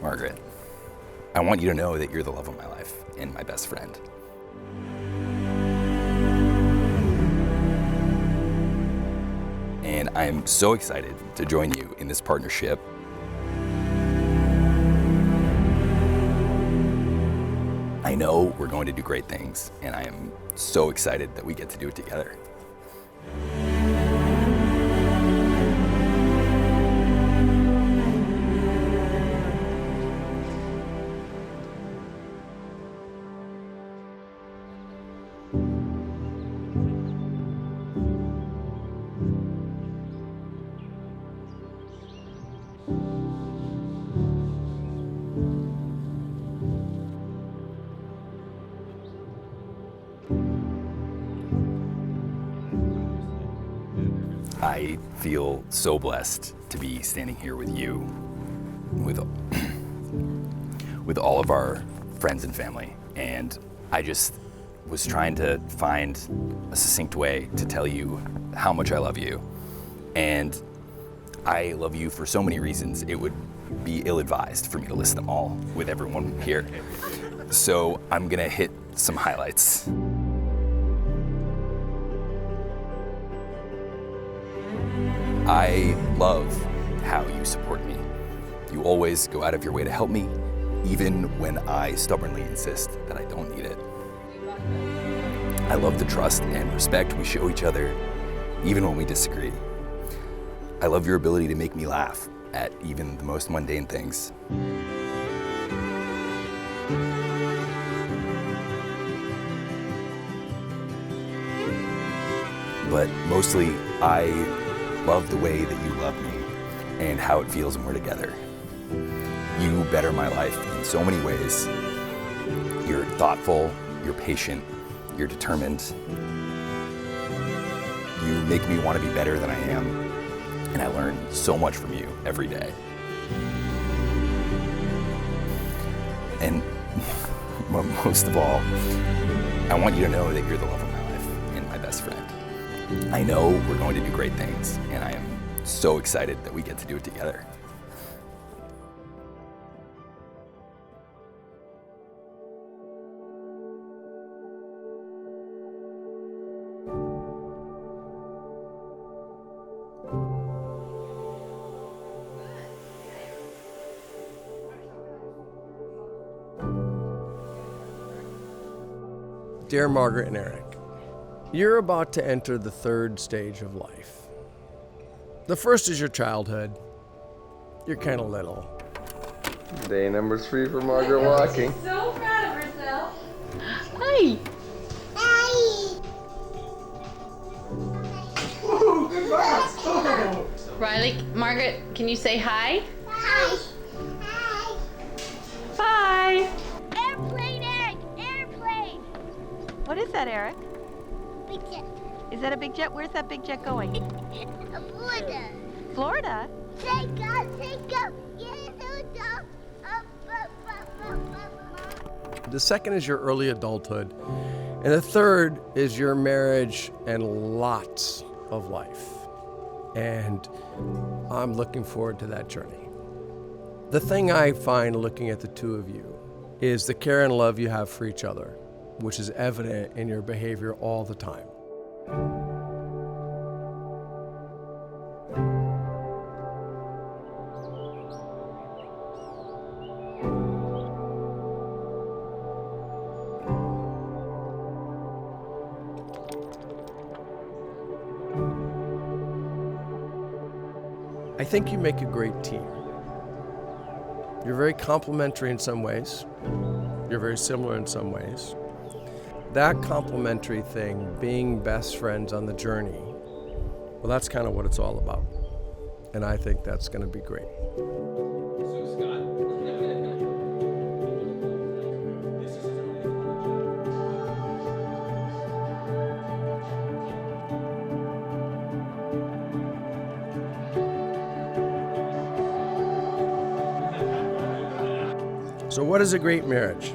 Margaret, I want you to know that you're the love of my life and my best friend. And I'm so excited to join you in this partnership. I know we're going to do great things, and I am so excited that we get to do it together. I feel so blessed to be standing here with you, with all of our friends and family. And I just was trying to find a succinct way to tell you how much I love you. And I love you for so many reasons. It would be ill-advised for me to list them all with everyone here. So I'm gonna hit some highlights. I love how you support me. You always go out of your way to help me, even when I stubbornly insist that I don't need it. I love the trust and respect we show each other, even when we disagree. I love your ability to make me laugh at even the most mundane things. But mostly, I love the way that you love me and how it feels when we're together. You better my life in so many ways. You're thoughtful, you're patient, you're determined. You make me want to be better than I am, and I learn so much from you every day. And most of all, I want you to know that you're the love of my life and my best friend. I know we're going to do great things, and I am so excited that we get to do it together. Dear Margaret and Eric, you're about to enter the third stage of life. The first is your childhood. You're kind of little. Day number 3 for Margaret walking. She's so proud of herself. Hi. Hi. Ooh, good box. Riley, Margaret, can you say hi? Hi. Hi. Bye. Airplane, Eric. Airplane. What is that, Eric? Big jet. Is that a big jet? Where's that big jet going? Florida. Florida? Take off. The second is your early adulthood. And the third is your marriage and lots of life. And I'm looking forward to that journey. The thing I find looking at the two of you is the care and love you have for each other, which is evident in your behavior all the time. I think you make a great team. You're very complementary in some ways. You're very similar in some ways. That complementary thing, being best friends on the journey, well, that's kind of what it's all about. And I think that's going to be great. So what is a great marriage?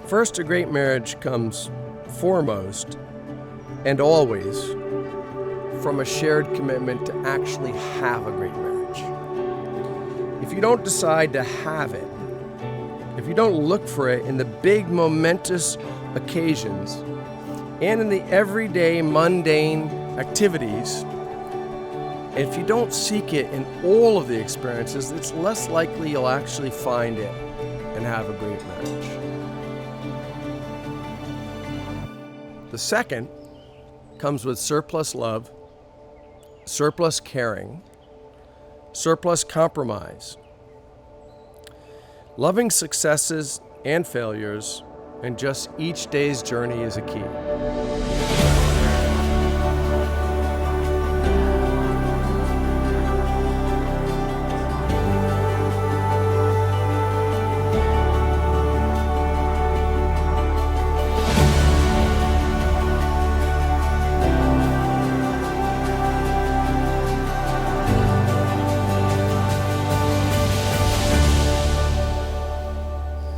First, a great marriage comes foremost and always from a shared commitment to actually have a great marriage. If you don't decide to have it, if you don't look for it in the big momentous occasions and in the everyday mundane activities, and if you don't seek it in all of the experiences, it's less likely you'll actually find it and have a great marriage. The second comes with surplus love, surplus caring, surplus compromise, loving successes and failures, and just each day's journey is a key.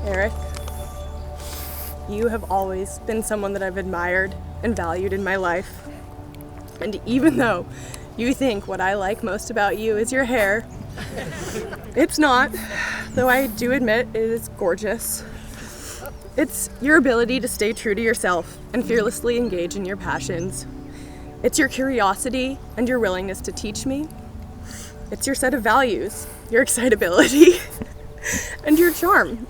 Eric, you have always been someone that I've admired and valued in my life. And even though you think what I like most about you is your hair, it's not, though I do admit it is gorgeous. It's your ability to stay true to yourself and fearlessly engage in your passions. It's your curiosity and your willingness to teach me. It's your set of values, your excitability, and your charm.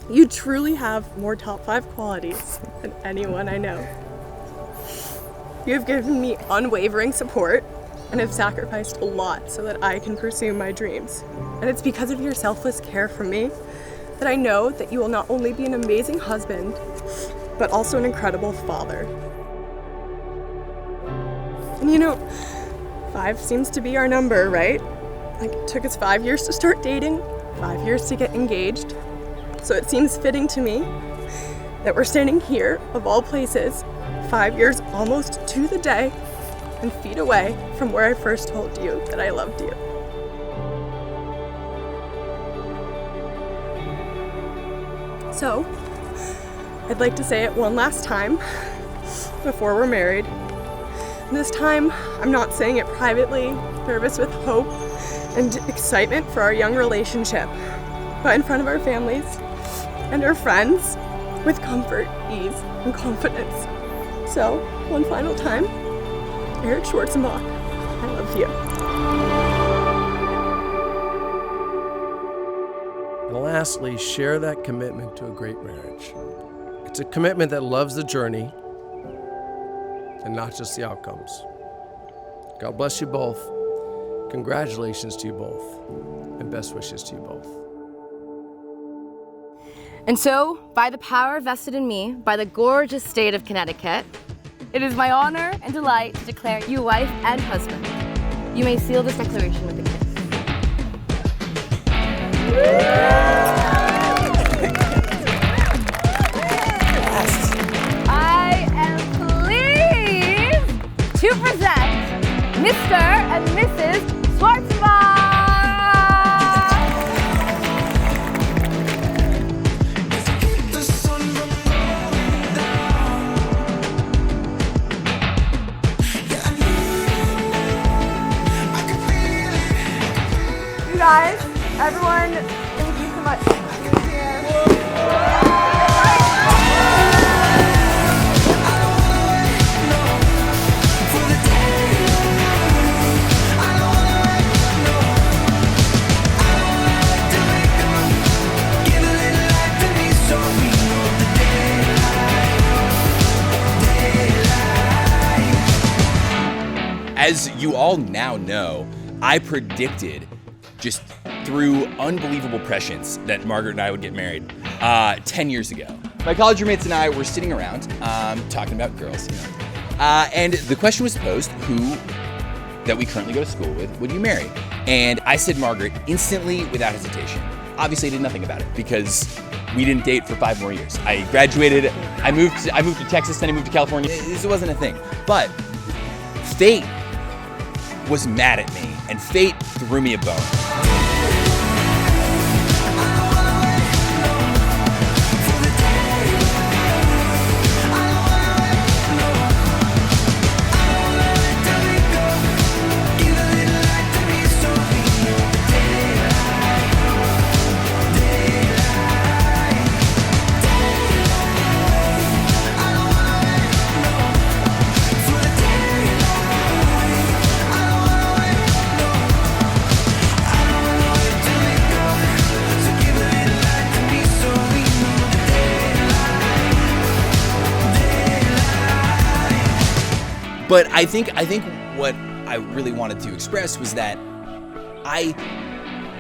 You truly have more top 5 qualities than anyone I know. You have given me unwavering support and have sacrificed a lot so that I can pursue my dreams. And it's because of your selfless care for me that I know that you will not only be an amazing husband, but also an incredible father. And you know, 5 seems to be our number, right? Like, it took us 5 years to start dating, 5 years to get engaged. So it seems fitting to me that we're standing here, of all places, 5 years almost to the day, and feet away from where I first told you that I loved you. So, I'd like to say it one last time before we're married. And this time, I'm not saying it privately, nervous with hope and excitement for our young relationship, but in front of our families and our friends with comfort, ease, and confidence. So, one final time, Eric Schwarzenbach, I love you. And lastly, share that commitment to a great marriage. It's a commitment that loves the journey and not just the outcomes. God bless you both. Congratulations to you both, and best wishes to you both. And so, by the power vested in me by the gorgeous state of Connecticut, it is my honor and delight to declare you wife and husband. You may seal this declaration with a kiss. I am pleased to present Mr. and Mrs. Schwarzenbach. Guys, everyone, thank you so much for being here. As you all now know, I predicted just through unbelievable prescience that Margaret and I would get married 10 years ago. My college roommates and I were sitting around talking about girls, and the question was posed, who that we currently go to school with would you marry? And I said Margaret instantly without hesitation. Obviously I did nothing about it because we didn't date for 5 more years. I graduated, I moved to Texas, then I moved to California. This wasn't a thing. But fate was mad at me, and fate threw me a bone. But I think what I really wanted to express was that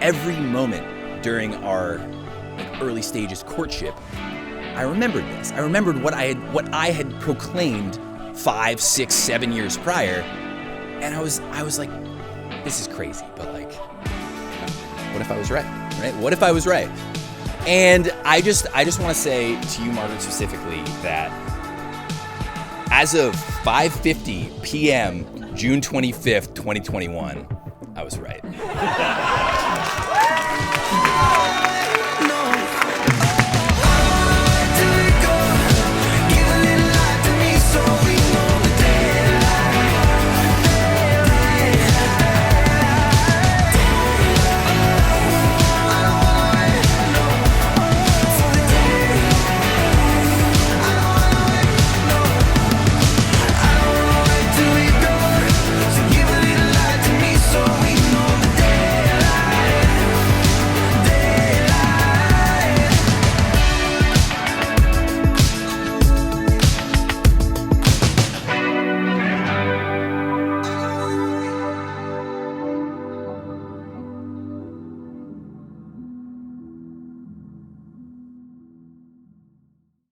every moment during our early stages courtship, I remembered this. I remembered what I had proclaimed 5, 6, 7 years prior, and I was like, this is crazy, but like, what if I was right? Right? What if I was right? And I just want to say to you, Margaret, specifically, that as of 5:50 p.m., June 25th, 2021, I was right.